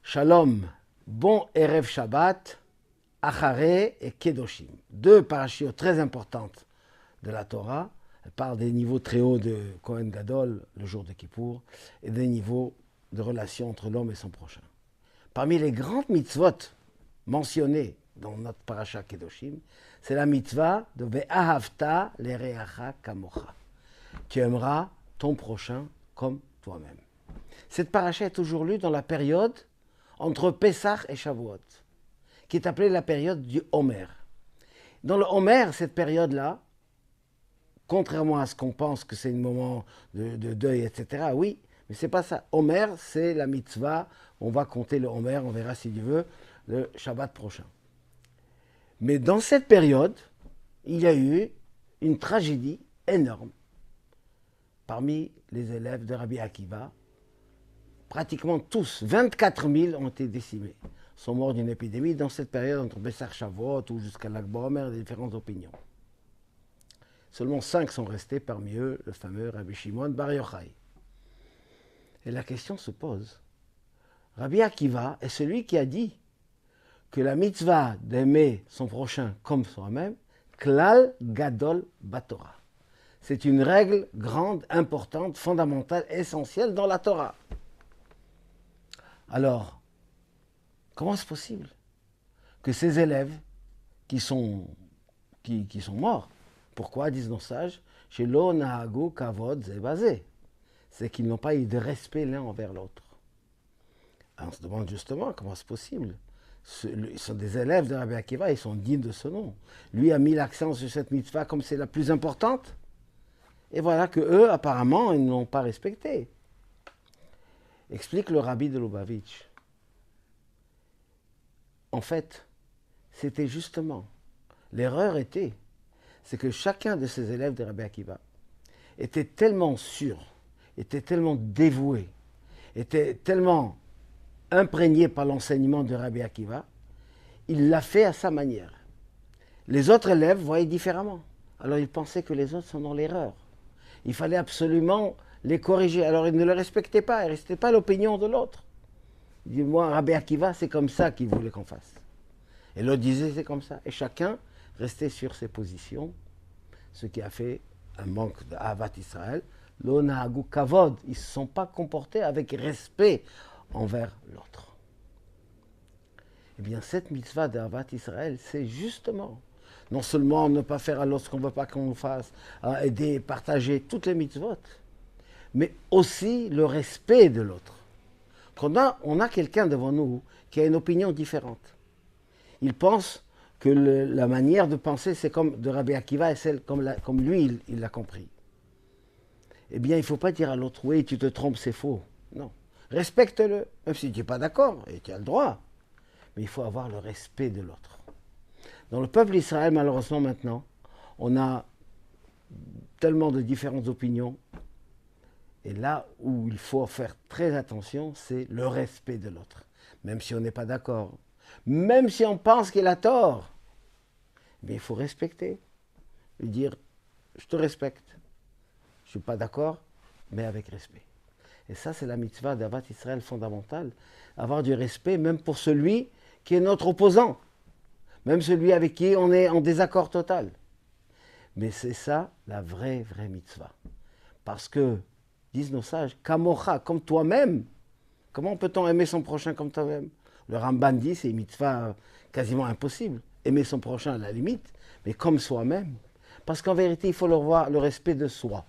Shalom, bon Erev Shabbat, Acharé et Kedoshim. Deux parachiotes très importantes de la Torah. Elle parle des niveaux très hauts de Kohen Gadol, le jour de Kippour, et des niveaux de relation entre l'homme et son prochain. Parmi les grandes mitzvot mentionnées dans notre parasha Kedoshim, c'est la mitzvah de Ve'ahavta lereacha kamocha. Tu aimeras ton prochain comme toi-même. Cette parasha est toujours lue dans la période entre Pessah et Shavuot, qui est appelée la période du Homer. Dans le Homer, cette période-là, contrairement à ce qu'on pense que c'est un moment de deuil, etc., oui, mais c'est pas ça. Homer, c'est la mitzvah, on va compter le Homer, on verra si Dieu veut, le Shabbat prochain. Mais dans cette période, il y a eu une tragédie énorme parmi les élèves de Rabbi Akiva. Pratiquement tous, 24 000 ont été décimés, sont morts d'une épidémie dans cette période entre Pessah Shavuot ou jusqu'à Lag BaOmer, des différentes opinions. Seulement 5 sont restés, parmi eux le fameux Rabbi Shimon Bar Yochai. Et la question se pose, Rabbi Akiva est celui qui a dit que la mitzvah d'aimer son prochain comme soi-même, klal gadol batorah. C'est une règle grande, importante, fondamentale, essentielle dans la Torah. Alors, comment est-ce possible que ces élèves qui sont morts, pourquoi, disent nos sages, chez lo nahagu kavod zebazé, c'est qu'ils n'ont pas eu de respect l'un envers l'autre. On se demande justement comment c'est possible. Ils sont des élèves de Rabbi Akiva, ils sont dignes de ce nom. Lui a mis l'accent sur cette mitzvah comme c'est la plus importante. Et voilà que eux, apparemment, ils ne l'ont pas respecté. Explique le rabbi de Lubavitch. En fait, c'était justement, l'erreur était, c'est que chacun de ces élèves de Rabbi Akiva était tellement sûr, était tellement dévoué, était tellement imprégné par l'enseignement de Rabbi Akiva, il l'a fait à sa manière. Les autres élèves voyaient différemment. Alors ils pensaient que les autres sont dans l'erreur. Il fallait absolument les corriger. Alors ils ne le respectaient pas, ils ne respectaient pas l'opinion de l'autre. Il dit, moi, Rabbi Akiva, c'est comme ça qu'il voulait qu'on fasse. Et l'autre disait, c'est comme ça. Et chacun restait sur ses positions, ce qui a fait un manque d'Ahavat Israël. Lo nahagu kavod, ils ne se sont pas comportés avec respect envers l'autre. Eh bien, cette mitzvah d'Ahavat Israël, c'est justement, non seulement ne pas faire à l'autre ce qu'on ne veut pas qu'on fasse, aider, partager toutes les mitzvot, mais aussi le respect de l'autre. On a quelqu'un devant nous qui a une opinion différente. Il pense que la manière de penser, c'est comme de Rabbi Akiva et celle comme lui, il l'a compris. Eh bien, il ne faut pas dire à l'autre, oui, tu te trompes, c'est faux. Non. Respecte-le, même si tu n'es pas d'accord, et tu as le droit. Mais il faut avoir le respect de l'autre. Dans le peuple d'Israël, malheureusement maintenant, on a tellement de différentes opinions. Et là où il faut faire très attention, c'est le respect de l'autre. Même si on n'est pas d'accord, même si on pense qu'il a tort, mais il faut respecter. Lui dire, je te respecte. Je ne suis pas d'accord, mais avec respect. Et ça, c'est la mitzvah d'Ahavat Israël fondamentale. Avoir du respect, même pour celui qui est notre opposant. Même celui avec qui on est en désaccord total. Mais c'est ça, la vraie mitzvah. Parce que, disent nos sages, kamocha, comme toi-même. Comment peut-on aimer son prochain comme toi-même? Le Ramban dit, c'est une mitzvah quasiment impossible. Aimer son prochain à la limite, mais comme soi-même. Parce qu'en vérité, il faut le respect de soi.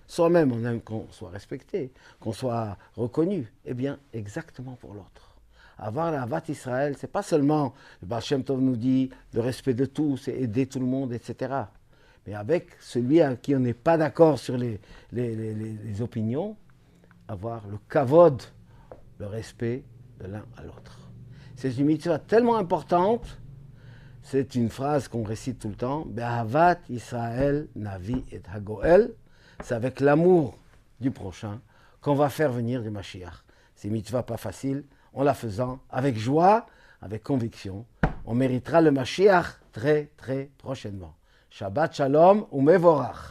Soi-même, on aime qu'on soit respecté, qu'on soit reconnu. Eh bien, exactement pour l'autre. Avoir la Ahavat Israël, c'est pas seulement, le Baal Shem Tov nous dit, le respect de tous, et aider tout le monde, etc. Mais avec celui à qui on n'est pas d'accord sur les opinions, avoir le kavod, le respect de l'un à l'autre. C'est une mitzvah tellement importante, c'est une phrase qu'on récite tout le temps, Be'ahavat Israël navi et hagoel, c'est avec l'amour du prochain qu'on va faire venir du Mashiach. C'est une mitzvah pas facile, en la faisant avec joie, avec conviction, on méritera le Mashiach très très prochainement. Shabbat Shalom ou Mevorach.